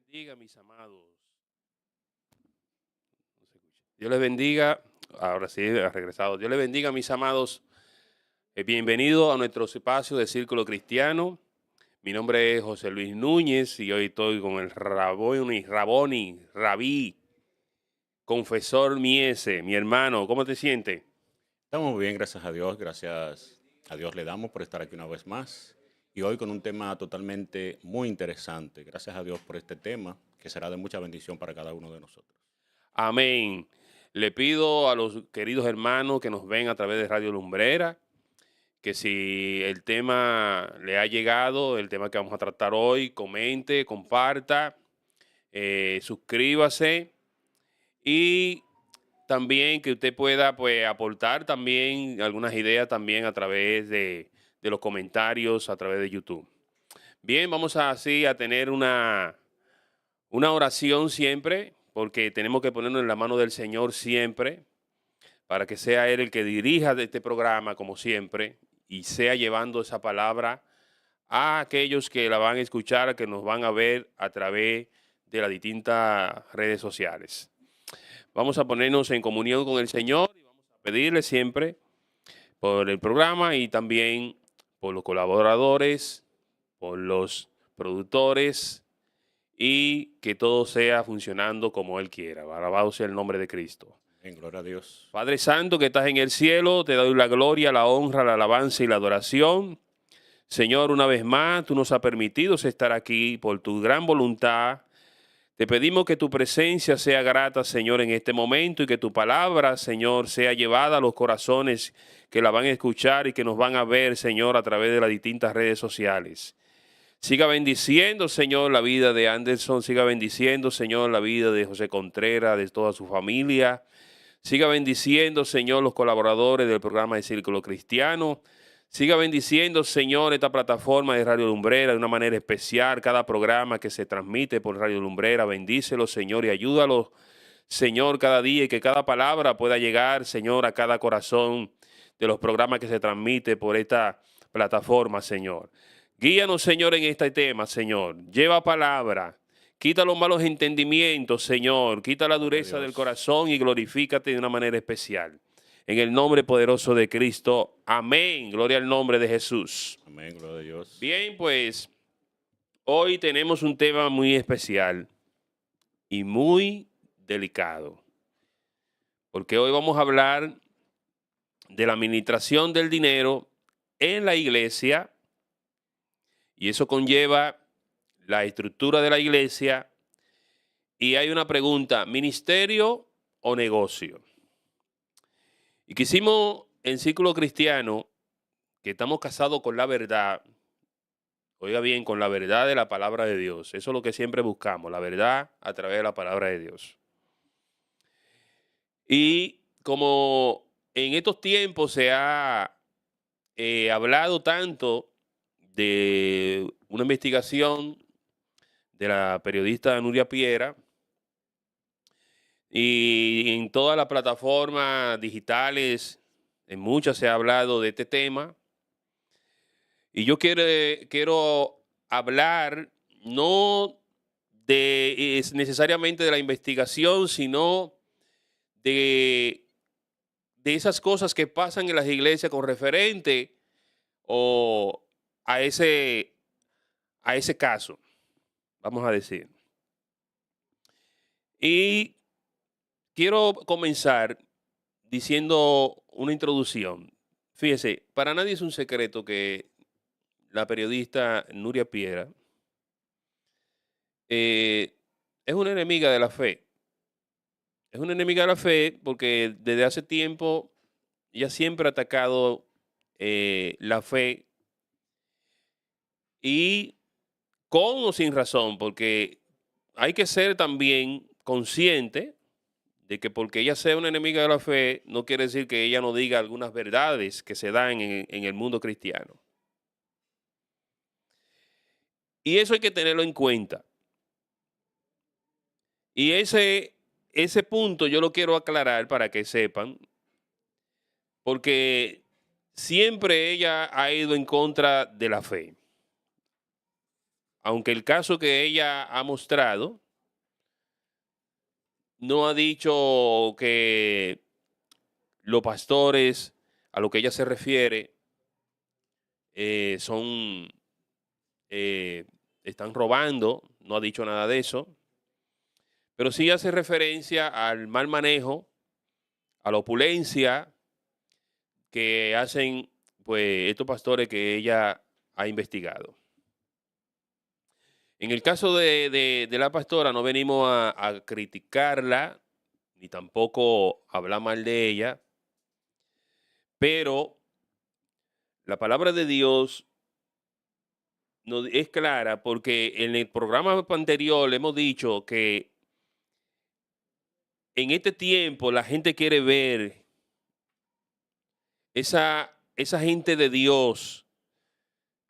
bendiga, mis amados. No se escucha. Dios les bendiga. Ahora sí, ha regresado. Dios les bendiga, mis amados. Bienvenido a nuestro espacio de Círculo Cristiano. Mi nombre es José Luis Núñez y hoy estoy con el Rabí, confesor Miese. Mi hermano, ¿cómo te sientes? Estamos muy bien, gracias a Dios. Gracias a Dios le damos por estar aquí una vez más. Y hoy con un tema totalmente muy interesante. Gracias a Dios por este tema, que será de mucha bendición para cada uno de nosotros. Amén. Le pido a los queridos hermanos que nos ven a través de Radio Lumbrera, que si el tema le ha llegado, el tema que vamos a tratar hoy, comente, comparta, suscríbase y también que usted pueda pues aportar también algunas ideas también a través de los comentarios a través de YouTube. Bien, vamos así a tener una oración siempre, porque tenemos que ponernos en la mano del Señor siempre, para que sea Él el que dirija de este programa como siempre y sea llevando esa palabra a aquellos que la van a escuchar, que nos van a ver a través de las distintas redes sociales. Vamos a ponernos en comunión con el Señor y vamos a pedirle siempre por el programa y también por los colaboradores, por los productores y que todo sea funcionando como Él quiera. Alabado sea el nombre de Cristo. En gloria a Dios. Padre Santo que estás en el cielo, te doy la gloria, la honra, la alabanza y la adoración. Señor, una vez más, tú nos has permitido estar aquí por tu gran voluntad. Te pedimos que tu presencia sea grata, Señor, en este momento y que tu palabra, Señor, sea llevada a los corazones que la van a escuchar y que nos van a ver, Señor, a través de las distintas redes sociales. Siga bendiciendo, Señor, la vida de Anderson. Siga bendiciendo, Señor, la vida de José Contreras, de toda su familia. Siga bendiciendo, Señor, los colaboradores del programa de Círculo Cristiano. Siga bendiciendo, Señor, esta plataforma de Radio Lumbrera de una manera especial. Cada programa que se transmite por Radio Lumbrera, bendícelo, Señor, y ayúdalo, Señor, cada día y que cada palabra pueda llegar, Señor, a cada corazón de los programas que se transmite por esta plataforma, Señor. Guíanos, Señor, en este tema, Señor. Lleva palabra. Quita los malos entendimientos, Señor. Quita la Gloria a dureza del Dios. corazón y glorifícate de una manera especial. En el nombre poderoso de Cristo. Amén. Gloria al nombre de Jesús. Amén, gloria a Dios. Bien, pues hoy tenemos un tema muy especial y muy delicado. Porque hoy vamos a hablar de la administración del dinero en la iglesia y eso conlleva la estructura de la iglesia. Y hay una pregunta, ¿ministerio o negocio? Y quisimos en Círculo Cristiano, que estamos casados con la verdad, oiga bien, con la verdad de la palabra de Dios. Eso es lo que siempre buscamos, la verdad a través de la palabra de Dios. Y como en estos tiempos se ha hablado tanto de una investigación de la periodista Nuria Piera, y en todas las plataformas digitales, en muchas se ha hablado de este tema. Y yo quiero hablar no necesariamente de la investigación, sino de, de esas cosas que pasan en las iglesias con referente o a ese caso, vamos a decir. Y quiero comenzar diciendo una introducción. Fíjese, para nadie es un secreto que la periodista Nuria Piera eh, es una enemiga de la fe. Es una enemiga de la fe porque desde hace tiempo ella siempre ha atacado la fe y con o sin razón, porque hay que ser también consciente de que porque ella sea una enemiga de la fe, no quiere decir que ella no diga algunas verdades que se dan en el mundo cristiano. Y eso hay que tenerlo en cuenta. Y ese punto yo lo quiero aclarar para que sepan, porque siempre ella ha ido en contra de la fe. aunque el caso que ella ha mostrado, no ha dicho que los pastores a lo que ella se refiere son, están robando, no ha dicho nada de eso, pero sí hace referencia al mal manejo, a la opulencia que hacen pues estos pastores que ella ha investigado. En el caso de la pastora, no venimos a criticarla, ni tampoco hablar mal de ella, pero la palabra de Dios es clara porque en el programa anterior le hemos dicho que en este tiempo la gente quiere ver esa gente de Dios,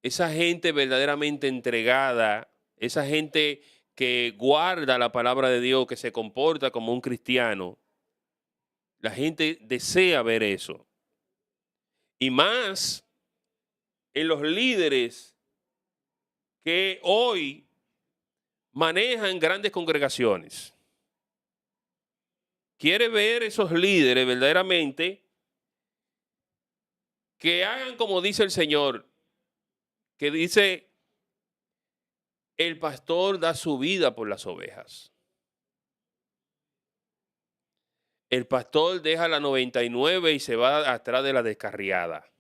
esa gente verdaderamente entregada, esa gente que guarda la palabra de Dios, que se comporta como un cristiano. La gente desea ver eso. Y más en los líderes que hoy manejan grandes congregaciones. Quiere ver esos líderes verdaderamente que hagan como dice el Señor, que dice, el pastor da su vida por las ovejas. El pastor deja la 99 y se va atrás de la descarriada.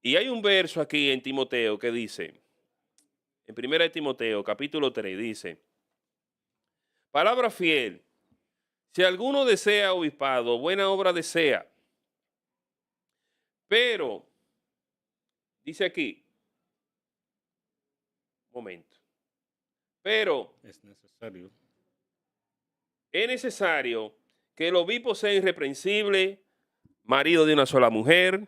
Y hay un verso aquí en Timoteo que dice, en 1 Timoteo, capítulo 3, dice, palabra fiel, si alguno desea obispado, buena obra desea. Pero, dice aquí, un momento, pero es necesario que el obispo sea irreprensible, marido de una sola mujer,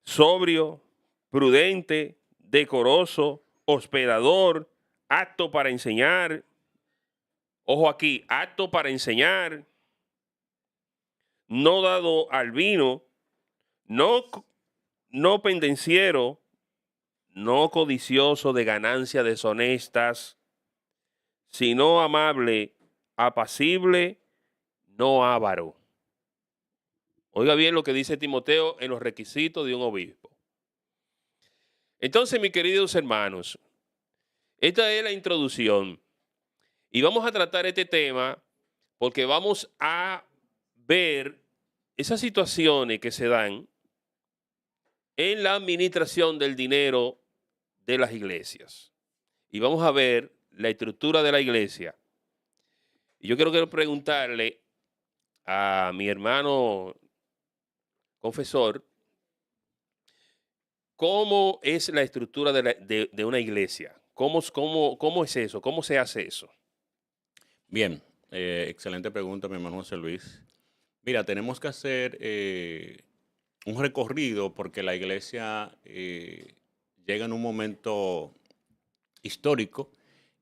sobrio, prudente, decoroso, hospedador, apto para enseñar. Ojo aquí, apto para enseñar, no dado al vino, no pendenciero, no codicioso de ganancias deshonestas, sino amable, apacible, no avaro. Oiga bien lo que dice Timoteo en los requisitos de un obispo. Entonces, mis queridos hermanos, esta es la introducción. Y vamos a tratar este tema porque vamos a ver esas situaciones que se dan en la administración del dinero de las iglesias. Y vamos a ver la estructura de la iglesia. Y yo quiero preguntarle a mi hermano confesor, ¿cómo es la estructura de una iglesia? ¿Cómo es eso? ¿Cómo se hace eso? Bien, excelente pregunta, mi hermano José Luis. Mira, tenemos que hacer un recorrido porque la iglesia llega en un momento histórico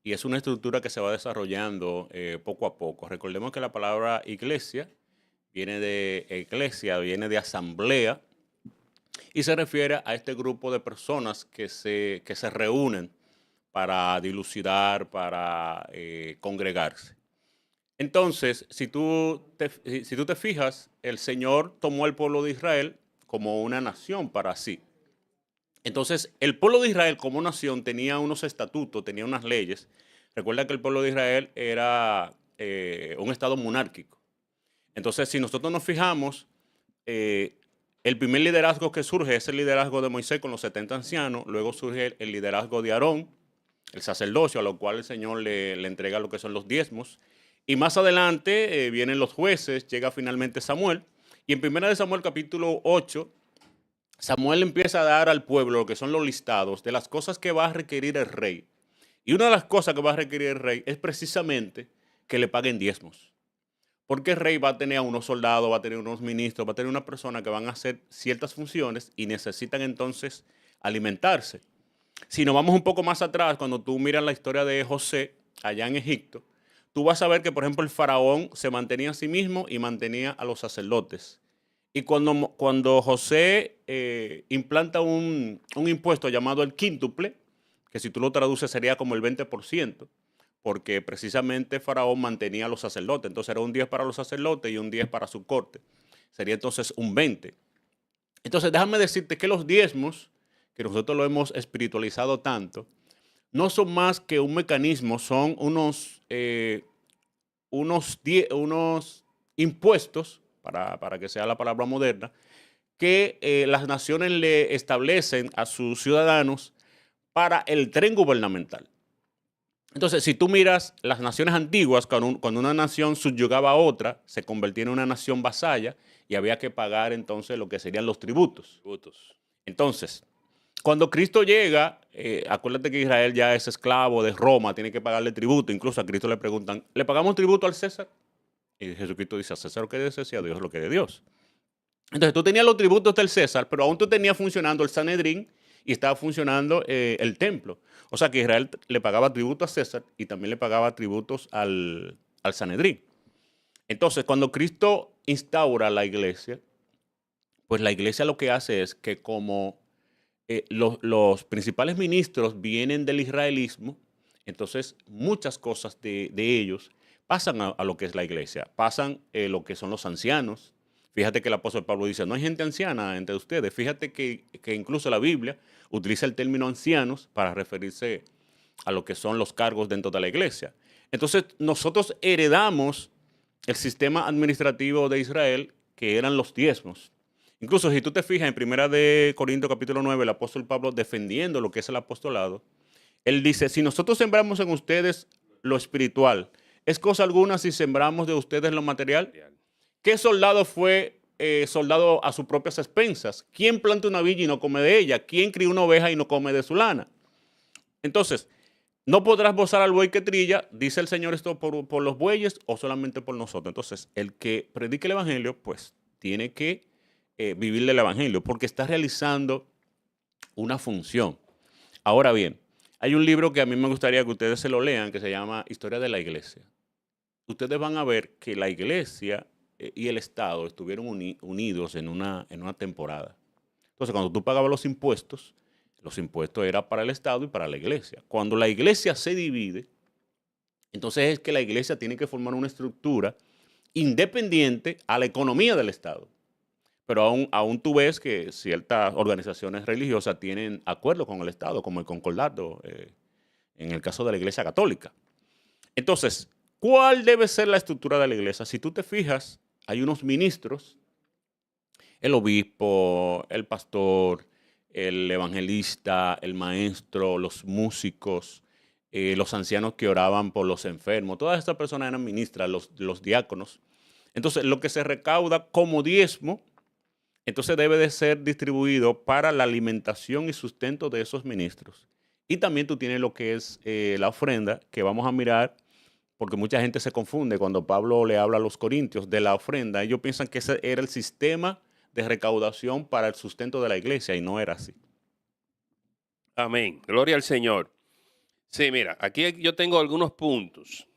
y es una estructura que se va desarrollando poco a poco. Recordemos que la palabra iglesia viene de eclesia, viene de asamblea y se refiere a este grupo de personas que se reúnen para dilucidar, para congregarse. Entonces, si tú te fijas, el Señor tomó al pueblo de Israel como una nación para sí. Entonces, el pueblo de Israel como nación tenía unos estatutos, tenía unas leyes. Recuerda que el pueblo de Israel era un estado monárquico. Entonces, si nosotros nos fijamos, el primer liderazgo que surge es el liderazgo de Moisés con los 70 ancianos. Luego surge el liderazgo de Aarón, el sacerdocio, a lo cual el Señor le entrega lo que son los diezmos. Y más adelante vienen los jueces, llega finalmente Samuel. Y en 1 Samuel capítulo 8, Samuel empieza a dar al pueblo lo que son los listados de las cosas que va a requerir el rey. Y una de las cosas que va a requerir el rey es precisamente que le paguen diezmos. Porque el rey va a tener a unos soldados, va a tener unos ministros, va a tener una persona que van a hacer ciertas funciones y necesitan entonces alimentarse. Si nos vamos un poco más atrás, cuando tú miras la historia de José allá en Egipto, tú vas a ver que, por ejemplo, el faraón se mantenía a sí mismo y mantenía a los sacerdotes. Y cuando José implanta un impuesto llamado el quíntuple, que si tú lo traduces sería como el 20%, porque precisamente Faraón mantenía a los sacerdotes. Entonces era un 10 para los sacerdotes y un 10 para su corte. Sería entonces un 20. Entonces déjame decirte que los diezmos, que nosotros lo hemos espiritualizado tanto, no son más que un mecanismo, son unos impuestos, para que sea la palabra moderna, que las naciones le establecen a sus ciudadanos para el tren gubernamental. Entonces, si tú miras las naciones antiguas, cuando una nación subyugaba a otra, se convertía en una nación vasalla y había que pagar entonces lo que serían los tributos. Entonces, cuando Cristo llega, acuérdate que Israel ya es esclavo de Roma, tiene que pagarle tributo. Incluso a Cristo le preguntan, ¿le pagamos tributo al César? Y Jesucristo dice, a César lo que es de César y a Dios lo que es de Dios. Entonces tú tenías los tributos del César, pero aún tú tenías funcionando el Sanedrín y estaba funcionando el templo. O sea que Israel le pagaba tributo a César y también le pagaba tributos al Sanedrín. Entonces, cuando Cristo instaura la iglesia, pues la iglesia lo que hace es que como los principales ministros vienen del israelismo, entonces muchas cosas de ellos pasan a lo que es la iglesia, pasan lo que son los ancianos. Fíjate que el apóstol Pablo dice, no hay gente anciana entre ustedes. Fíjate que incluso la Biblia utiliza el término ancianos para referirse a lo que son los cargos dentro de la iglesia. Entonces nosotros heredamos el sistema administrativo de Israel, que eran los diezmos. Incluso si tú te fijas en 1 Corintios capítulo 9, el apóstol Pablo defendiendo lo que es el apostolado, él dice, si nosotros sembramos en ustedes lo espiritual, ¿es cosa alguna si sembramos de ustedes lo material? ¿Qué soldado fue soldado a sus propias expensas? ¿Quién planta una viña y no come de ella? ¿Quién cría una oveja y no come de su lana? Entonces, no podrás bozar al buey que trilla, dice el Señor, esto por los bueyes o solamente por nosotros. Entonces, el que predique el evangelio, pues tiene que vivir del evangelio porque está realizando una función. Ahora bien, hay un libro que a mí me gustaría que ustedes se lo lean que se llama Historia de la Iglesia. Ustedes van a ver que la iglesia y el Estado estuvieron unidos en una temporada. Entonces, cuando tú pagabas los impuestos eran para el Estado y para la iglesia. Cuando la iglesia se divide, entonces es que la iglesia tiene que formar una estructura independiente a la economía del Estado. Pero aún tú ves que ciertas organizaciones religiosas tienen acuerdos con el Estado, como el concordato, en el caso de la Iglesia Católica. Entonces, ¿cuál debe ser la estructura de la iglesia? Si tú te fijas, hay unos ministros, el obispo, el pastor, el evangelista, el maestro, los músicos, los ancianos que oraban por los enfermos. Todas estas personas eran ministras, los diáconos. Entonces, lo que se recauda como diezmo, entonces debe de ser distribuido para la alimentación y sustento de esos ministros. Y también tú tienes lo que es la ofrenda, que vamos a mirar, porque mucha gente se confunde cuando Pablo le habla a los corintios de la ofrenda. Ellos piensan que ese era el sistema de recaudación para el sustento de la iglesia y no era así. Amén. Gloria al Señor. Sí, mira, aquí yo tengo algunos puntos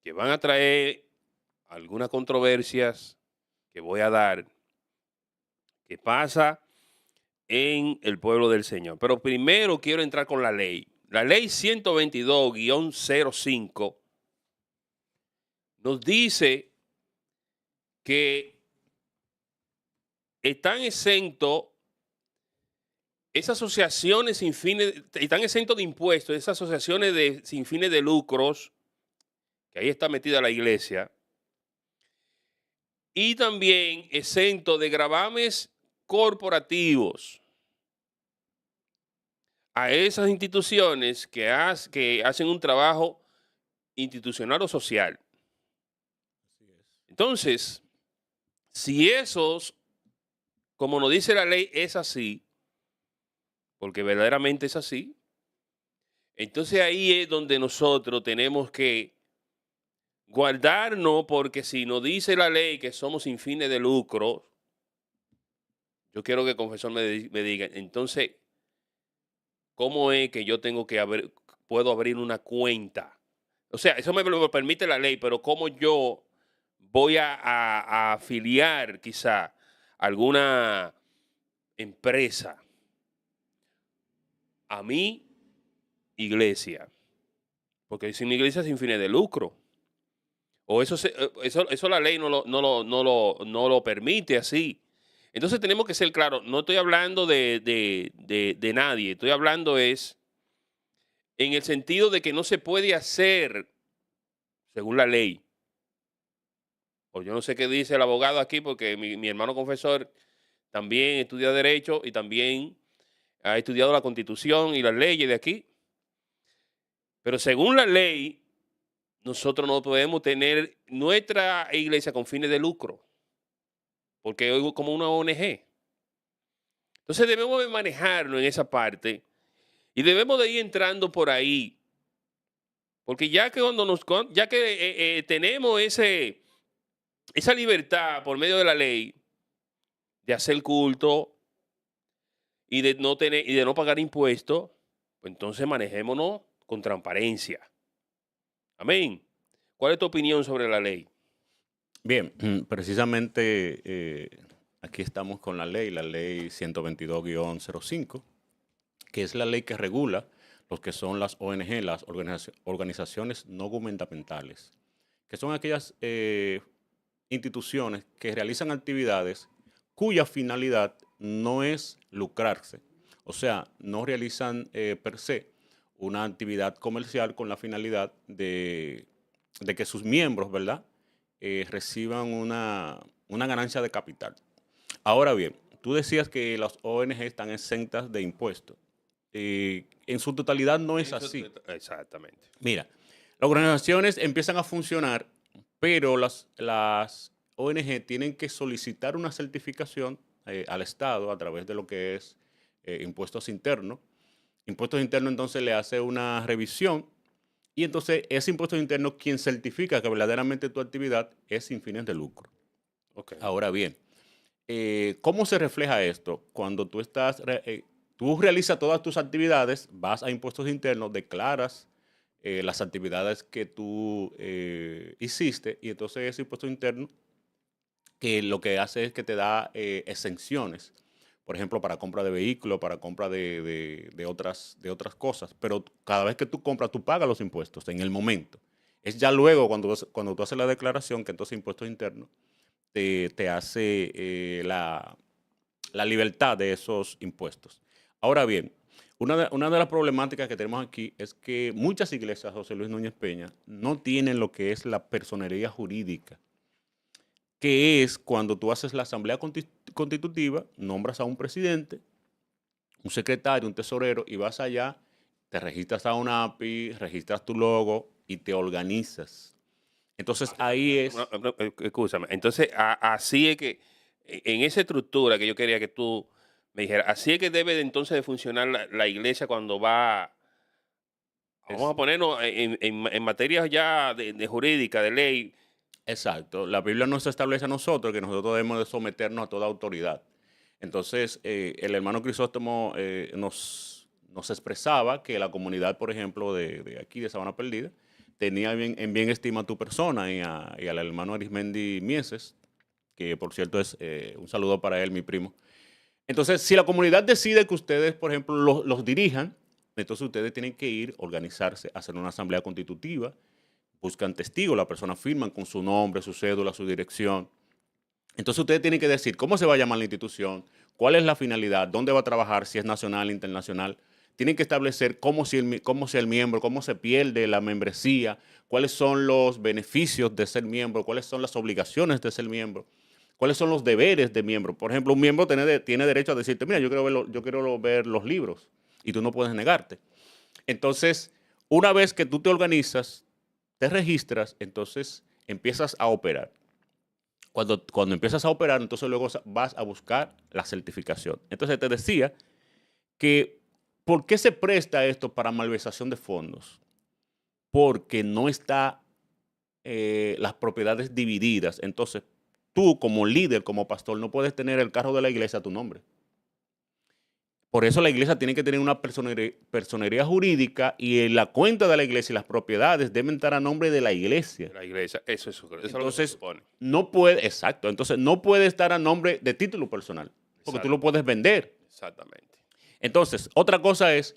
que van a traer algunas controversias que voy a dar, que pasa en el pueblo del Señor. Pero primero quiero entrar con la ley. La ley 122-05 nos dice que están exentos esas asociaciones sin fines, están exentos de impuestos, esas asociaciones sin fines de lucros, que ahí está metida la iglesia, y también exento de gravames corporativos a esas instituciones que hacen un trabajo institucional o social. Entonces, si esos, como nos dice la ley, es así, porque verdaderamente es así, entonces ahí es donde nosotros tenemos que guardarnos, porque si nos dice la ley que somos sin fines de lucro, yo quiero que el confesor me diga, entonces, ¿cómo es que yo puedo abrir una cuenta? O sea, eso me lo permite la ley, pero ¿cómo yo voy a afiliar quizá alguna empresa a mi iglesia. Porque es una iglesia sin fines de lucro. O eso la ley no lo permite así. Entonces tenemos que ser claros. No estoy hablando de nadie. Estoy hablando es en el sentido de que no se puede hacer según la ley. O yo no sé qué dice el abogado aquí, porque mi hermano confesor también estudia Derecho y también ha estudiado la Constitución y las leyes de aquí. Pero según la ley, nosotros no podemos tener nuestra iglesia con fines de lucro, porque es como una ONG. Entonces debemos de manejarlo en esa parte y debemos de ir entrando por ahí, porque ya que tenemos esa libertad por medio de la ley de hacer culto y de no pagar impuestos, pues entonces manejémonos con transparencia. Amén. ¿Cuál es tu opinión sobre la ley? Bien, precisamente aquí estamos con la ley 122-05, que es la ley que regula lo que son las ONG, las organizaciones no gubernamentales, que son aquellas instituciones que realizan actividades cuya finalidad no es lucrarse. O sea, no realizan per se una actividad comercial con la finalidad de que sus miembros, ¿verdad?, reciban una ganancia de capital. Ahora bien, tú decías que las ONG están exentas de impuestos. En su totalidad no es así. Exactamente. Mira, las organizaciones empiezan a funcionar, pero las ONG tienen que solicitar una certificación al Estado a través de lo que es impuestos internos. Impuestos internos entonces le hace una revisión y entonces ese impuesto interno quien certifica que verdaderamente tu actividad es sin fines de lucro. Okay. Ahora bien, ¿cómo se refleja esto? Cuando tú realizas todas tus actividades, vas a impuestos internos, declaras las actividades que tú hiciste y entonces ese impuesto interno que lo que hace es que te da exenciones, por ejemplo, para compra de vehículos, para compra de otras cosas, pero cada vez que tú compras, tú pagas los impuestos en el momento. Es ya luego cuando tú haces la declaración que entonces impuestos internos te hace la libertad de esos impuestos. Ahora bien, una de las problemáticas que tenemos aquí es que muchas iglesias, José Luis Núñez Peña, no tienen lo que es la personería jurídica, que es cuando tú haces la asamblea constitutiva, nombras a un presidente, un secretario, un tesorero, y vas allá, te registras a una API, registras tu logo y te organizas. Entonces ahí es... Escúchame. Entonces, así es que, en esa estructura que yo quería que tú me dijeras, así es que debe de entonces de funcionar la iglesia cuando va, vamos a ponernos en materias ya de jurídica, de ley. Exacto. La Biblia nos establece a nosotros que nosotros debemos de someternos a toda autoridad. Entonces, el hermano Crisóstomo nos expresaba que la comunidad, por ejemplo, de aquí, de Sabana Perdida, tenía en bien estima a tu persona y al hermano Arismendi Mieses, que por cierto es un saludo para él, mi primo. Entonces, si la comunidad decide que ustedes, por ejemplo, los dirijan, entonces ustedes tienen que ir, organizarse, hacer una asamblea constitutiva, buscan testigos, la persona firman con su nombre, su cédula, su dirección. Entonces ustedes tienen que decir cómo se va a llamar la institución, cuál es la finalidad, dónde va a trabajar, si es nacional, internacional. Tienen que establecer cómo sea el miembro, cómo se pierde la membresía, cuáles son los beneficios de ser miembro, cuáles son las obligaciones de ser miembro, cuáles son los deberes de miembro. Por ejemplo, un miembro tiene derecho a decirte, mira, yo quiero ver los libros y tú no puedes negarte. Entonces, una vez que tú te organizas, te registras, entonces empiezas a operar. Cuando empiezas a operar, entonces luego vas a buscar la certificación. Entonces te decía que, ¿por qué se presta esto para malversación de fondos? Porque no está las propiedades divididas. Entonces, tú como líder, como pastor, no puedes tener el carro de la iglesia a tu nombre. Por eso la iglesia tiene que tener una personería jurídica y la cuenta de la iglesia y las propiedades deben estar a nombre de la iglesia. La iglesia, eso es lo que Entonces, se supone. no puede, exacto, entonces no puede estar a nombre de título personal, porque tú lo puedes vender. Exactamente. Entonces, otra cosa es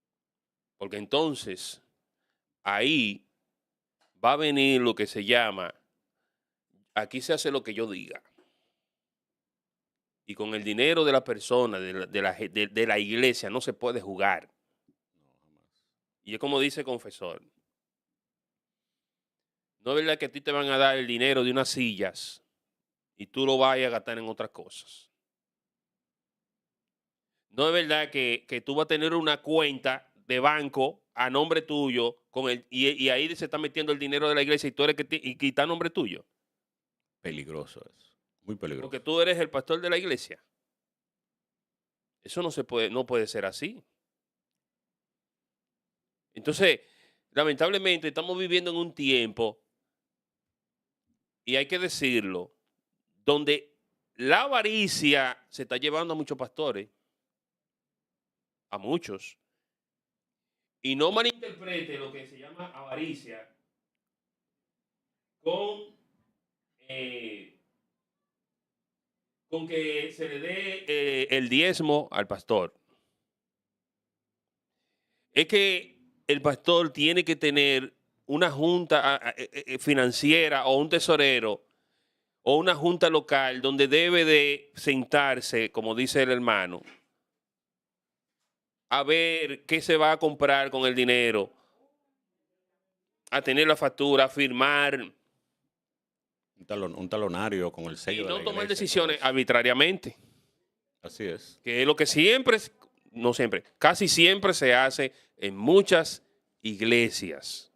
Porque entonces ahí va a venir lo que se llama, aquí se hace lo que yo diga. Y con el dinero de la persona, de la iglesia, no se puede jugar. Y es como dice el confesor. No es verdad que a ti te van a dar el dinero de unas sillas y tú lo vayas a gastar en otras cosas. No es verdad que tú vas a tener una cuenta de banco a nombre tuyo y ahí se está metiendo el dinero de la iglesia y tú eres que está a nombre tuyo. Peligroso eso, muy peligroso. Porque tú eres el pastor de la iglesia. Eso no puede ser así. Entonces, lamentablemente estamos viviendo en un tiempo, y hay que decirlo, donde la avaricia se está llevando a muchos pastores, a muchos. Y no malinterprete lo que se llama avaricia eh, con que se le dé el diezmo al pastor. Es que el pastor tiene que tener una junta financiera o un tesorero o una junta local donde debe de sentarse, como dice el hermano, a ver qué se va a comprar con el dinero, a tener la factura, a firmar. Un talonario con el sello Y de no la tomar iglesia, decisiones todo eso. arbitrariamente. Así es. Que es lo que siempre, no siempre, casi siempre se hace en muchas iglesias.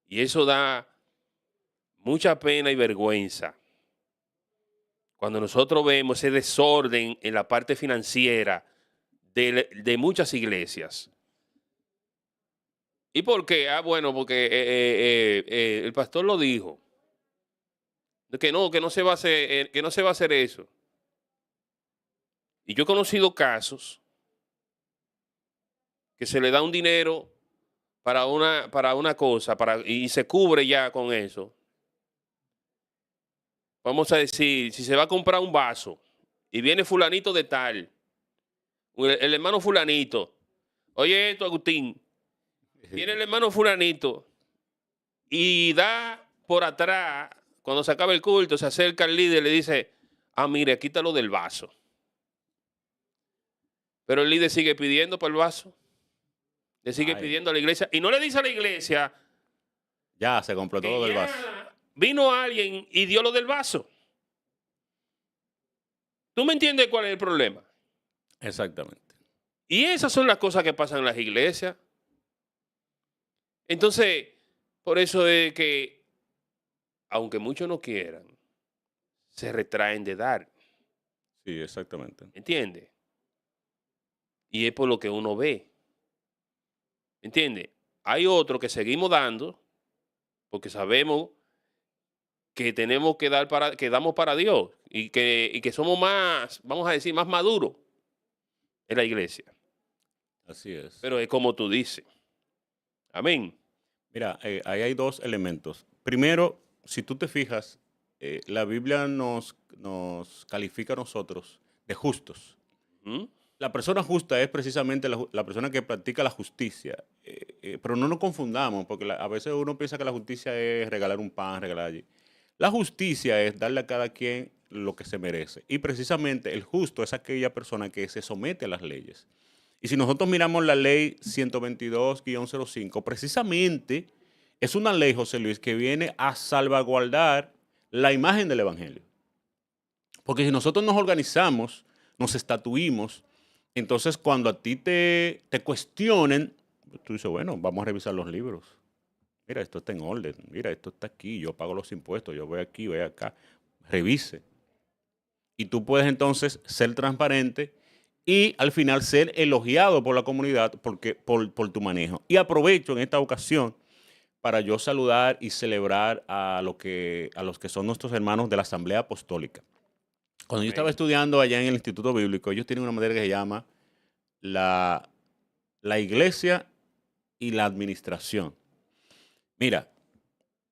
Y eso da mucha pena y vergüenza. Cuando nosotros vemos ese desorden en la parte financiera de muchas iglesias. ¿Y por qué? Ah, bueno, porque el pastor lo dijo. Que no se va a hacer, que no se va a hacer eso. Y yo he conocido casos que se le da un dinero para una cosa y se cubre ya con eso. Vamos a decir, si se va a comprar un vaso y viene fulanito de tal, el hermano fulanito, oye esto, Agustín, viene el hermano fulanito y da por atrás, cuando se acaba el culto, se acerca al líder y le dice, ah, mire, quítalo del vaso. Pero el líder sigue pidiendo por el vaso. Le sigue pidiendo a la iglesia. Y no le dice a la iglesia. Ya se compró todo del vaso. Vino alguien y dio lo del vaso. ¿Tú me entiendes cuál es el problema? Exactamente. Y esas son las cosas que pasan en las iglesias. Entonces, por eso es que, aunque muchos no quieran, se retraen de dar. Sí, exactamente. ¿Entiendes? Y es por lo que uno ve. ¿Entiendes? Hay otros que seguimos dando porque sabemos que tenemos que dar que damos para Dios y que somos más, vamos a decir, más maduros en la iglesia. Así es. Pero es como tú dices. Amén. Mira, ahí hay dos elementos. Primero, si tú te fijas, la Biblia nos califica a nosotros de justos. ¿Mm? La persona justa es precisamente la persona que practica la justicia. Pero no nos confundamos, porque a veces uno piensa que la justicia es regalar un pan, regalar allí. La justicia es darle a cada quien lo que se merece. Y precisamente el justo es aquella persona que se somete a las leyes. Y si nosotros miramos la ley 122-05, precisamente es una ley, José Luis, que viene a salvaguardar la imagen del Evangelio. Porque si nosotros nos organizamos, nos estatuimos, entonces cuando a ti te cuestionen, tú dices, bueno, vamos a revisar los libros. Mira, esto está en orden. Mira, esto está aquí. Yo pago los impuestos. Yo voy aquí, voy acá. Revise. Y tú puedes entonces ser transparente y al final ser elogiado por la comunidad por tu manejo. Y aprovecho en esta ocasión para yo saludar y celebrar a los que son nuestros hermanos de la Asamblea Apostólica. Cuando yo estaba estudiando allá en el Instituto Bíblico, ellos tienen una materia que se llama la Iglesia y la Administración. Mira,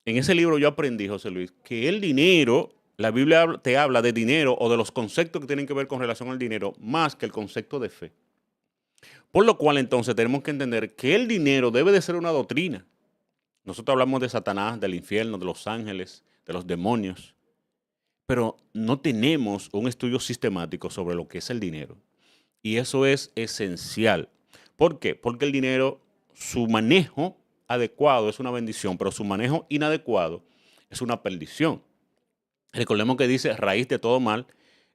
en ese libro yo aprendí, José Luis, que el dinero, la Biblia te habla de dinero o de los conceptos que tienen que ver con relación al dinero, más que el concepto de fe. Por lo cual entonces tenemos que entender que el dinero debe de ser una doctrina. Nosotros hablamos de Satanás, del infierno, de los ángeles, de los demonios, pero no tenemos un estudio sistemático sobre lo que es el dinero. Y eso es esencial. ¿Por qué? Porque el dinero, su manejo adecuado es una bendición, pero su manejo inadecuado es una perdición. Recordemos que dice, raíz de todo mal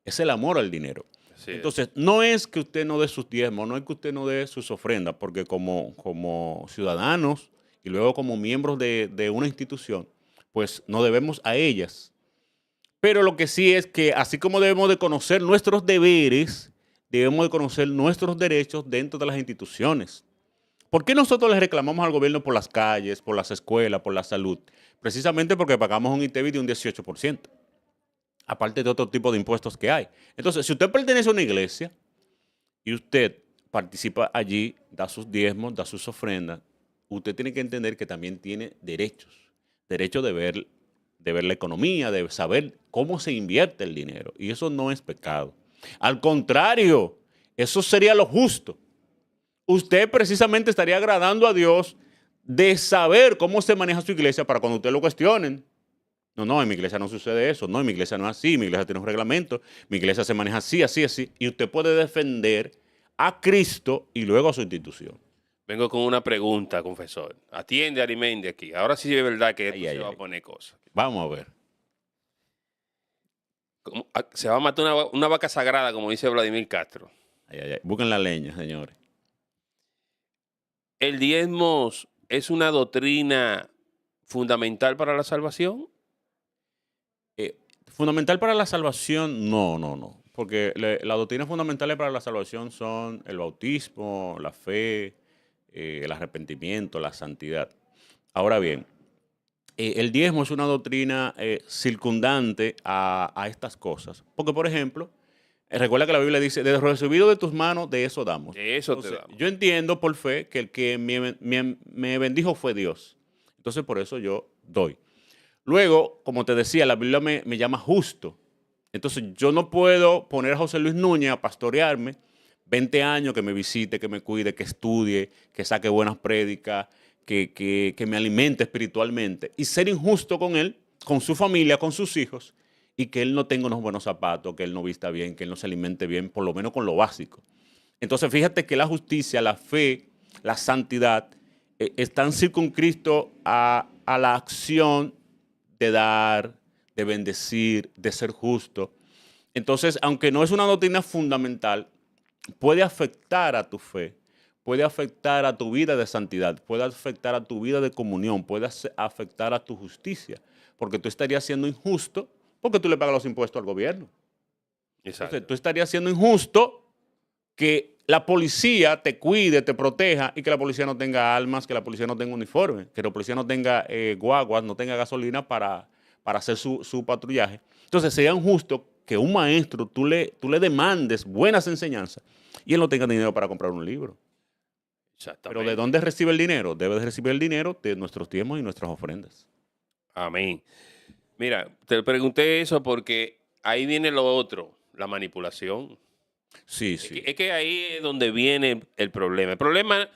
es el amor al dinero. Así es. Entonces, no es que usted no dé sus diezmos, no es que usted no dé sus ofrendas, porque como ciudadanos y luego como miembros de una institución, pues no debemos a ellas. Pero lo que sí es que así como debemos de conocer nuestros deberes, debemos de conocer nuestros derechos dentro de las instituciones. ¿Por qué nosotros le reclamamos al gobierno por las calles, por las escuelas, por la salud? Precisamente porque pagamos un ITEVI de un 18%, aparte de otro tipo de impuestos que hay. Entonces, si usted pertenece a una iglesia y usted participa allí, da sus diezmos, da sus ofrendas, usted tiene que entender que también tiene derechos. Derecho de ver la economía, de saber cómo se invierte el dinero. Y eso no es pecado. Al contrario, eso sería lo justo. Usted precisamente estaría agradando a Dios de saber cómo se maneja su iglesia para cuando usted lo cuestionen. No, en mi iglesia no sucede eso. No, en mi iglesia no es así. Mi iglesia tiene un reglamento. Mi iglesia se maneja así, así, así. Y usted puede defender a Cristo y luego a su institución. Vengo con una pregunta, confesor. Atiende, Arimendi, aquí. Ahora sí es verdad que esto se va a poner cosas. Vamos a ver. Se va a matar una vaca sagrada, como dice Vladimir Castro. Busquen la leña, señores. ¿El diezmo es una doctrina fundamental para la salvación? Fundamental para la salvación, no. Porque las doctrinas fundamentales para la salvación son el bautismo, la fe, el arrepentimiento, la santidad. Ahora bien, el diezmo es una doctrina circundante a estas cosas. Porque, por ejemplo, recuerda que la Biblia dice, de lo recibido de tus manos, de eso damos. De eso Entonces, te damos. yo entiendo por fe que el que me bendijo fue Dios. Entonces, por eso yo doy. Luego, como te decía, la Biblia me llama justo. Entonces, yo no puedo poner a José Luis Núñez a pastorearme 20 años, que me visite, que me cuide, que estudie, que saque buenas prédicas, que me alimente espiritualmente y ser injusto con él, con su familia, con sus hijos, y que él no tenga unos buenos zapatos, que él no vista bien, que él no se alimente bien, por lo menos con lo básico. Entonces, fíjate que la justicia, la fe, la santidad están circunscritos a la acción de dar, de bendecir, de ser justo. Entonces, aunque no es una doctrina fundamental, puede afectar a tu fe, puede afectar a tu vida de santidad, puede afectar a tu vida de comunión, puede afectar a tu justicia, porque tú estarías siendo injusto porque tú le pagas los impuestos al gobierno. Exacto. Entonces, tú estarías siendo injusto que la policía te cuide, te proteja y que la policía no tenga armas, que la policía no tenga uniforme, que la policía no tenga guaguas, no tenga gasolina para hacer su patrullaje. Entonces, sería injusto que un maestro tú le demandes buenas enseñanzas y él no tenga dinero para comprar un libro. Exactamente. Pero ¿de dónde recibe el dinero? Debe de recibir el dinero de nuestros diezmos y nuestras ofrendas. Amén. Mira, te pregunté eso porque ahí viene lo otro, la manipulación. Sí, Es sí. que, es que ahí es donde viene el problema. El problema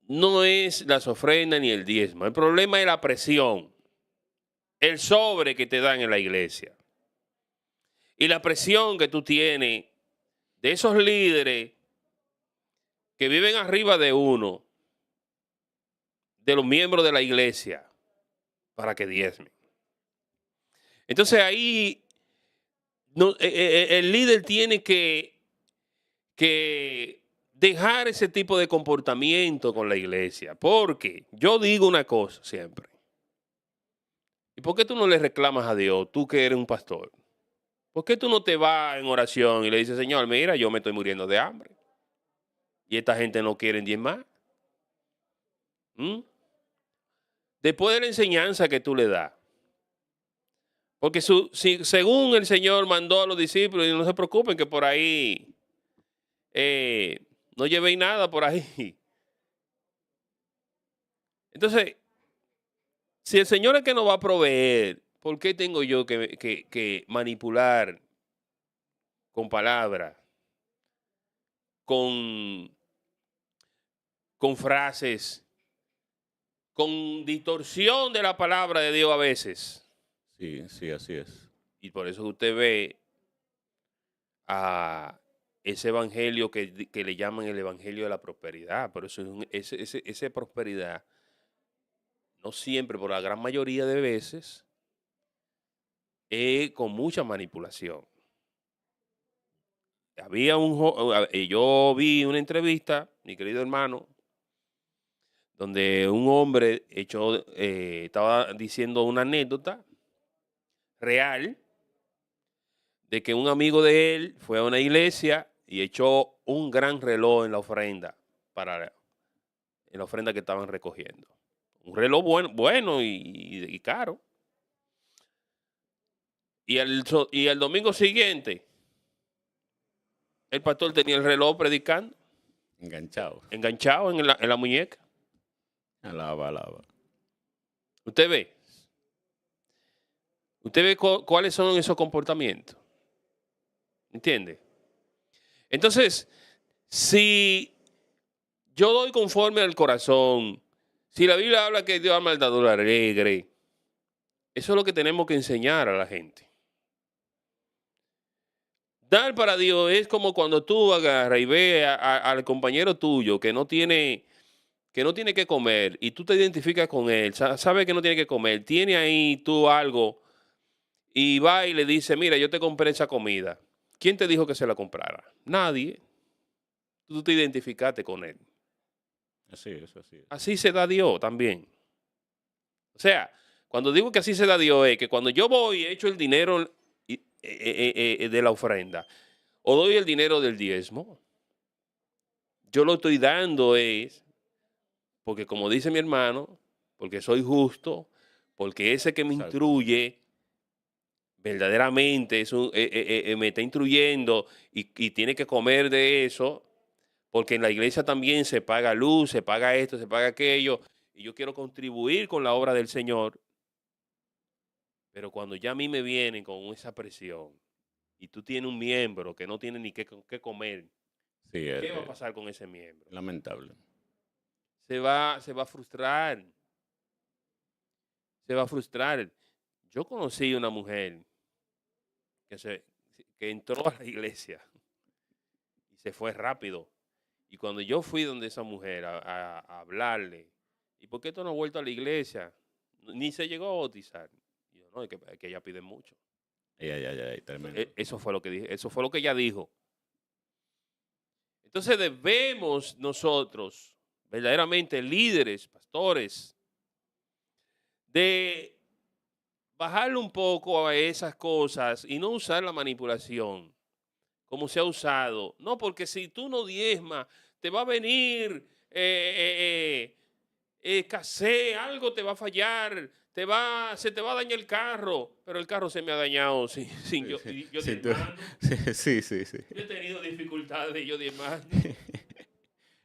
no es las ofrendas ni el diezmo. El problema es la presión, el sobre que te dan en la iglesia. Y la presión que tú tienes de esos líderes que viven arriba de uno, de los miembros de la iglesia, para que diezmen. Entonces ahí el líder tiene que dejar ese tipo de comportamiento con la iglesia. Porque yo digo una cosa siempre. ¿Y por qué tú no le reclamas a Dios, tú que eres un pastor? ¿Por qué tú no te vas en oración y le dices, Señor, mira, yo me estoy muriendo de hambre? Y esta gente no quiere diezmar. ¿Mm? Después de la enseñanza que tú le das. Porque según el Señor mandó a los discípulos, y no se preocupen que por ahí no llevéis nada por ahí. Entonces, si el Señor es que nos va a proveer, ¿por qué tengo yo que manipular con palabras con frases, con distorsión de la palabra de Dios a veces. Sí, sí, así es. Y por eso usted ve a ese evangelio que le llaman el evangelio de la prosperidad. Pero eso es esa prosperidad, no siempre, pero la gran mayoría de veces, es con mucha manipulación. Yo vi una entrevista, mi querido hermano, donde un hombre estaba diciendo una anécdota real de que un amigo de él fue a una iglesia y echó un gran reloj en la ofrenda que estaban recogiendo. Un reloj bueno y caro. Y el domingo siguiente, el pastor tenía el reloj predicando, Enganchado. enganchado en la muñeca. Alaba, alaba. Usted ve cuáles son esos comportamientos. ¿Entiende? Entonces, si yo doy conforme al corazón, si la Biblia habla que Dios ama al dador alegre, eso es lo que tenemos que enseñar a la gente. Dar para Dios es como cuando tú agarras y ves al compañero tuyo que no tiene que comer y tú te identificas con él, sabe que no tiene que comer, tiene ahí tú algo y va y le dice, mira, yo te compré esa comida. ¿Quién te dijo que se la comprara? Nadie. Tú te identificaste con él. Así es, así es. Así se da Dios también. O sea, cuando digo que así se da Dios es que cuando yo voy y echo el dinero de la ofrenda o doy el dinero del diezmo, yo lo estoy dando es porque, como dice mi hermano, porque soy justo, porque ese que me Exacto. instruye verdaderamente me está instruyendo y tiene que comer de eso, porque en la iglesia también se paga luz, se paga esto, se paga aquello, y yo quiero contribuir con la obra del Señor. Pero cuando ya a mí me vienen con esa presión y tú tienes un miembro que no tiene ni qué comer, Sí, ¿qué va a pasar con ese miembro? lamentable. Se va a frustrar. Se va a frustrar. Yo conocí una mujer que entró a la iglesia y se fue rápido. Y cuando yo fui donde esa mujer a hablarle, ¿y por qué tú no has vuelto a la iglesia? Ni se llegó a bautizar. Y yo, no, es que ella pide mucho. Ay, tremendo. Eso fue lo que dije, eso fue lo que ella dijo. Entonces debemos nosotros, verdaderamente líderes, pastores, de bajarle un poco a esas cosas y no usar la manipulación como se ha usado. No, porque si tú no diezmas, te va a venir escasez, algo te va a fallar, se te va a dañar el carro, pero el carro se me ha dañado sin yo Sí, diezmando. sí. Yo he tenido dificultades de yo diezmando.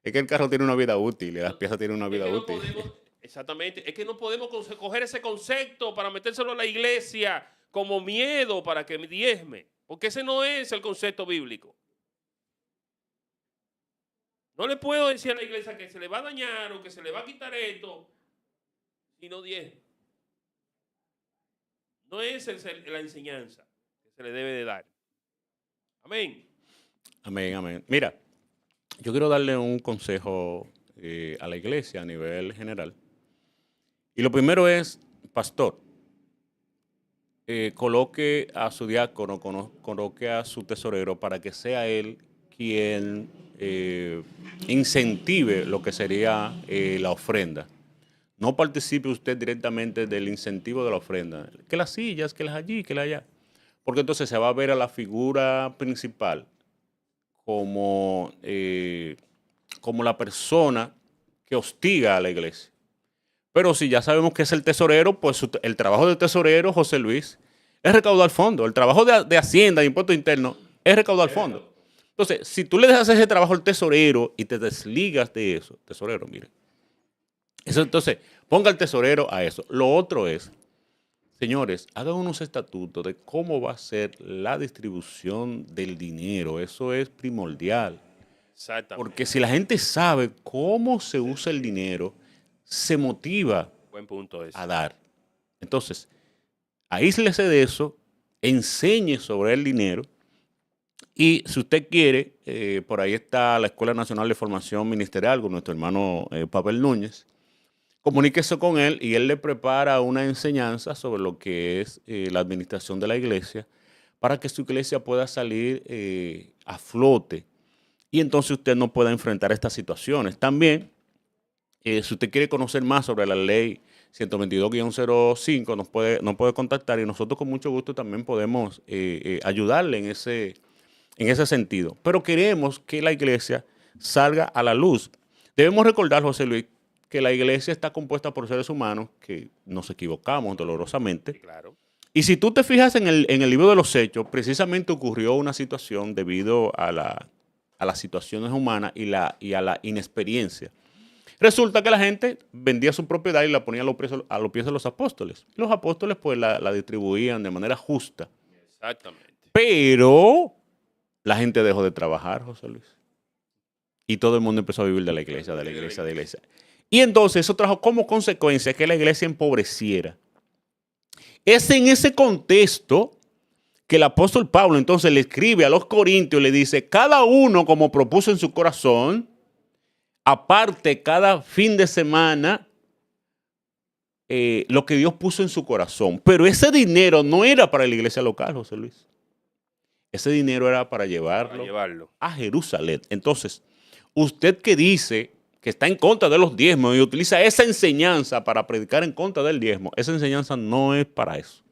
Es que el carro tiene una vida útil, las piezas tienen una Es vida que no útil. exactamente, es que no podemos coger ese concepto para metérselo a la iglesia como miedo para que me diezme, porque ese no es el concepto bíblico. No le puedo decir a la iglesia que se le va a dañar o que se le va a quitar esto y no diezme. No es la enseñanza que se le debe de dar. Amén. Amén, amén. Mira, yo quiero darle un consejo a la iglesia a nivel general. Y lo primero es, pastor, coloque a su diácono, coloque a su tesorero para que sea él quien incentive lo que sería la ofrenda. No participe usted directamente del incentivo de la ofrenda. Que las sillas, que las allí, que las allá. Porque entonces se va a ver a la figura principal como la persona que hostiga a la iglesia. Pero si ya sabemos que es el tesorero, pues el trabajo del tesorero, José Luis, es recaudar fondos. El trabajo de Hacienda, de Impuestos Internos, es recaudar fondos. Entonces, si tú le dejas ese trabajo al tesorero y te desligas de eso, tesorero, mire. Eso, entonces, ponga al tesorero a eso. Lo otro es, señores, hagan unos estatutos de cómo va a ser la distribución del dinero. Eso es primordial. Exactamente. Porque si la gente sabe cómo se usa el dinero, se motiva Buen punto ese. a dar. Entonces, aíslese de eso, enseñe sobre el dinero y si usted quiere, por ahí está la Escuela Nacional de Formación Ministerial con nuestro hermano Pavel Núñez. Comuníquese con él y él le prepara una enseñanza sobre lo que es la administración de la iglesia para que su iglesia pueda salir a flote y entonces usted no pueda enfrentar estas situaciones. También, si usted quiere conocer más sobre la ley 122-05, nos puede contactar y nosotros con mucho gusto también podemos ayudarle en ese sentido. Pero queremos que la iglesia salga a la luz. Debemos recordar, José Luis, que la iglesia está compuesta por seres humanos que nos equivocamos dolorosamente. Sí, claro. Y si tú te fijas en el libro de los Hechos, precisamente ocurrió una situación debido a las situaciones humanas y a la inexperiencia. Resulta que la gente vendía su propiedad y la ponía a los pies de los apóstoles. Los apóstoles pues la distribuían de manera justa. Exactamente. Pero la gente dejó de trabajar, José Luis. Y todo el mundo empezó a vivir de la iglesia, de la iglesia, de la iglesia. Y entonces eso trajo como consecuencia que la iglesia empobreciera. Es en ese contexto que el apóstol Pablo entonces le escribe a los corintios y le dice, cada uno como propuso en su corazón, aparte cada fin de semana, lo que Dios puso en su corazón. Pero ese dinero no era para la iglesia local, José Luis. Ese dinero era para llevarlo a Jerusalén. Entonces, usted que dice que está en contra de los diezmos y utiliza esa enseñanza para predicar en contra del diezmo, esa enseñanza no es para eso.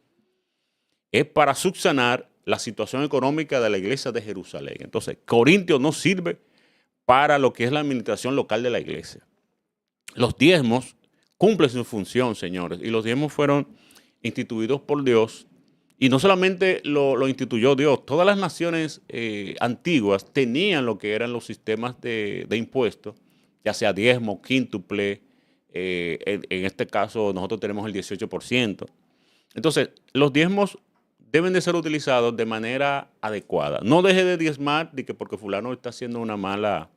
Es para subsanar la situación económica de la iglesia de Jerusalén. Entonces, Corintios no sirve para lo que es la administración local de la iglesia. Los diezmos cumplen su función, señores, y los diezmos fueron instituidos por Dios. Y no solamente lo instituyó Dios, todas las naciones antiguas tenían lo que eran los sistemas de impuestos, ya sea diezmo, quíntuple, en este caso nosotros tenemos el 18%. Entonces, los diezmos deben de ser utilizados de manera adecuada. No deje de diezmar porque fulano está haciendo una mala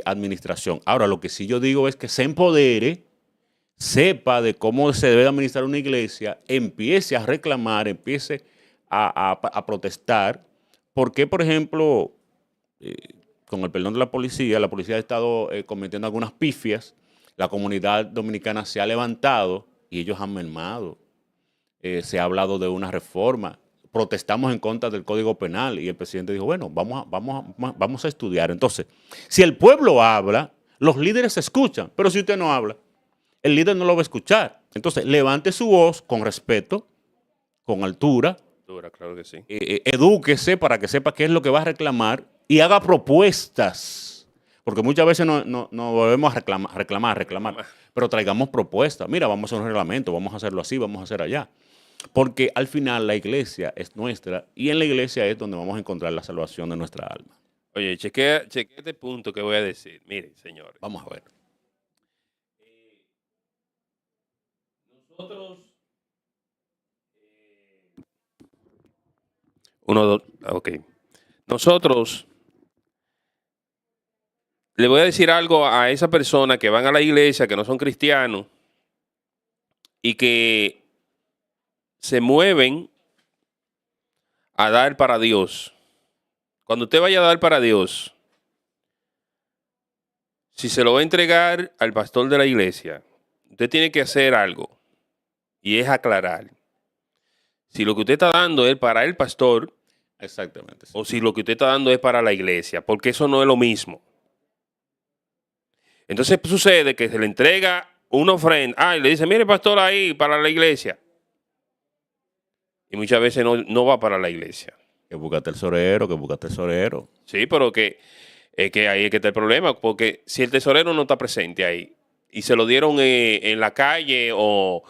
administración. Ahora, lo que sí yo digo es que se empodere, sepa de cómo se debe administrar una iglesia, empiece a reclamar, empiece a protestar. Porque, por ejemplo, con el perdón de la policía ha estado cometiendo algunas pifias, la comunidad dominicana se ha levantado y ellos han mermado. Se ha hablado de una reforma, protestamos en contra del Código Penal y el presidente dijo, bueno, vamos a estudiar. Entonces, si el pueblo habla, los líderes se escuchan, pero si usted no habla, el líder no lo va a escuchar. Entonces, levante su voz con respeto, con altura. Claro que sí. Edúquese para que sepa qué es lo que va a reclamar y haga propuestas. Porque muchas veces no volvemos a reclamar. Pero traigamos propuestas. Mira, vamos a hacer un reglamento, vamos a hacerlo así, vamos a hacer allá. Porque al final la iglesia es nuestra y en la iglesia es donde vamos a encontrar la salvación de nuestra alma. Oye, chequea este punto que voy a decir. Miren, señores. Vamos a ver. Nosotros, Nosotros, le voy a decir algo a esa persona que van a la iglesia, que no son cristianos, y que se mueven a dar para Dios. Cuando usted vaya a dar para Dios, si se lo va a entregar al pastor de la iglesia, usted tiene que hacer algo. Y es aclarar si lo que usted está dando es para el pastor. Exactamente. Sí. O si lo que usted está dando es para la iglesia, porque eso no es lo mismo. Entonces sucede que se le entrega una ofrenda, y le dice, mire pastor ahí, para la iglesia. Y muchas veces no va para la iglesia. Que buscaste el tesorero. Sí, pero que ahí es que está el problema, porque si el tesorero no está presente ahí, y se lo dieron en la calle o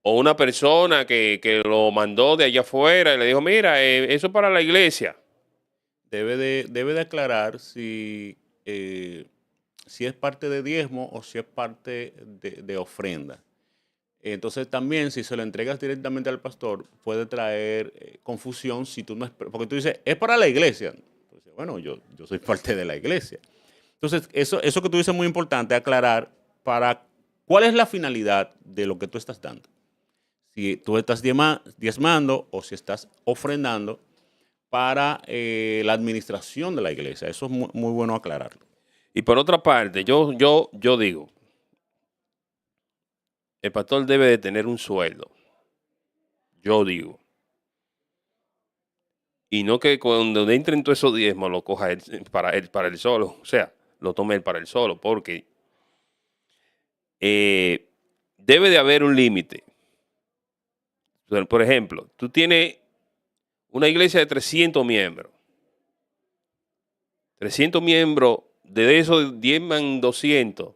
una persona que lo mandó de allá afuera y le dijo, mira, eso es para la iglesia. Debe de aclarar si es parte de diezmo o si es parte de ofrenda. Entonces también si se lo entregas directamente al pastor puede traer confusión si tú no es, porque tú dices, es para la iglesia. Entonces, bueno, yo soy parte de la iglesia. Entonces, eso que tú dices es muy importante aclarar para cuál es la finalidad de lo que tú estás dando. Si tú estás diezmando o si estás ofrendando para la administración de la iglesia. Eso es muy, muy bueno aclararlo. Y por otra parte, yo digo, el pastor debe de tener un sueldo. Yo digo. Y no que cuando entren todos esos diezmos lo coja él para él solo. O sea, lo tome él para él solo. Porque debe de haber un límite. Por ejemplo, tú tienes una iglesia de 300 miembros. 300 miembros, de esos diezman 200.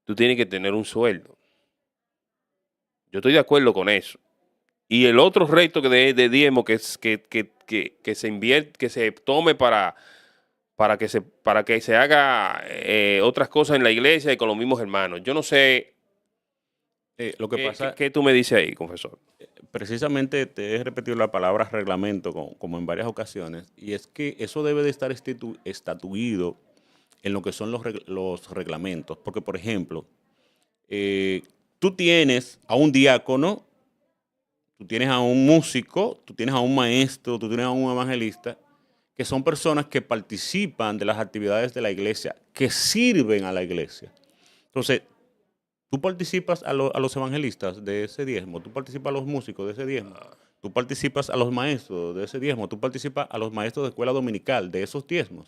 Tú tienes que tener un sueldo. Yo estoy de acuerdo con eso. Y el otro reto de diezmo que se invierte, que se tome para que se haga otras cosas en la iglesia y con los mismos hermanos. Yo no sé Lo que pasa, ¿qué tú me dices ahí, confesor? precisamente te he repetido la palabra reglamento como en varias ocasiones, y es que eso debe de estar estatuido en lo que son los reglamentos. Porque, por ejemplo, tú tienes a un diácono, tú tienes a un músico, tú tienes a un maestro, tú tienes a un evangelista, que son personas que participan de las actividades de la iglesia, que sirven a la iglesia. Entonces, tú participas a los evangelistas de ese diezmo, tú participas a los músicos de ese diezmo, tú participas a los maestros de ese diezmo, tú participas a los maestros de escuela dominical de esos diezmos.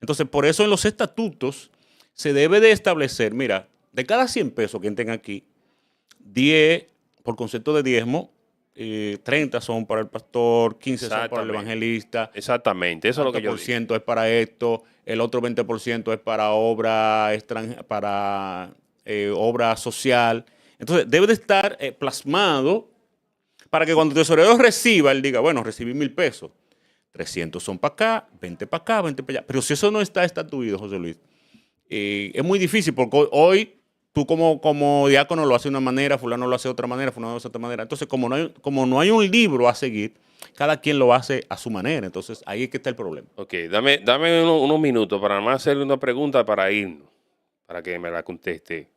Entonces, por eso en los estatutos se debe de establecer, mira, de cada 100 pesos que entren aquí, 10 por concepto de diezmo, 30 son para el pastor, 15 son para el evangelista. Exactamente, eso es lo que yo digo. 20% es para esto, el otro 20% es para obra obra social. Entonces, debe de estar plasmado para que cuando el tesorero reciba, él diga, bueno, recibí 1,000 pesos. 300 son para acá, 20 para acá, 20 para allá. Pero si eso no está estatuido, José Luis, es muy difícil porque hoy tú como diácono lo haces de una manera, fulano lo hace de otra manera, fulano lo hace de otra manera. Entonces, como no hay un libro a seguir, cada quien lo hace a su manera. Entonces, ahí es que está el problema. Ok, dame unos minutos para más hacerle una pregunta para irnos, para que me la conteste.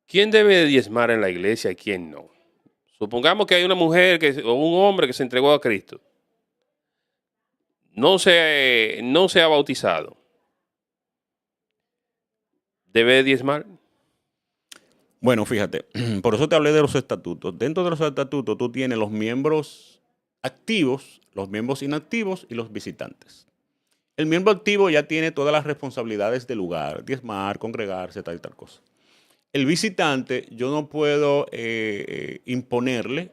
¿Quién debe de diezmar en la iglesia y quién no? Supongamos que hay una mujer o un hombre que se entregó a Cristo. No se ha bautizado. ¿Debe de diezmar? Bueno, fíjate, por eso te hablé de los estatutos. Dentro de los estatutos tú tienes los miembros activos, los miembros inactivos y los visitantes. El miembro activo ya tiene todas las responsabilidades del lugar, diezmar, congregarse, tal y tal cosa. El visitante, yo no puedo imponerle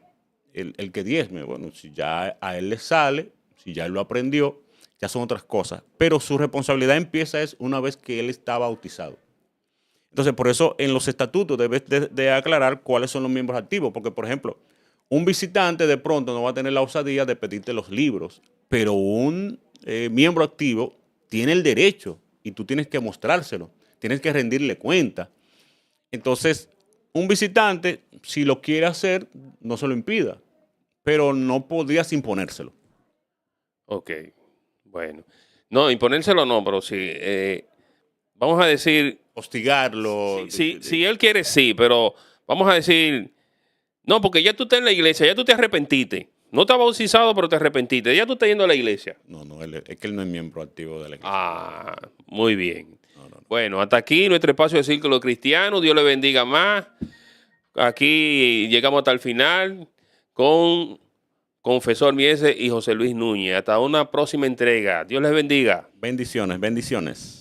el que diezme. Bueno, si ya a él le sale, si ya él lo aprendió, ya son otras cosas. Pero su responsabilidad empieza una vez que él está bautizado. Entonces, por eso en los estatutos debes de aclarar cuáles son los miembros activos. Porque, por ejemplo, un visitante de pronto no va a tener la osadía de pedirte los libros, pero un miembro activo tiene el derecho y tú tienes que mostrárselo, tienes que rendirle cuenta. Entonces, un visitante, si lo quiere hacer, no se lo impida, pero no podrías imponérselo. Ok, bueno. No, imponérselo no, pero sí. Vamos a decir... Hostigarlo. Si él quiere, sí, pero vamos a decir... No, porque ya tú estás en la iglesia, ya tú te arrepentiste. No estás bautizado, pero te arrepentiste. Ya tú estás yendo a la iglesia. No, es que él no es miembro activo de la iglesia. Ah, muy bien. No. Bueno, hasta aquí nuestro espacio de Círculo Cristiano. Dios le bendiga más. Aquí llegamos hasta el final con Confesor Mieses y José Luis Núñez. Hasta una próxima entrega. Dios les bendiga. Bendiciones, bendiciones.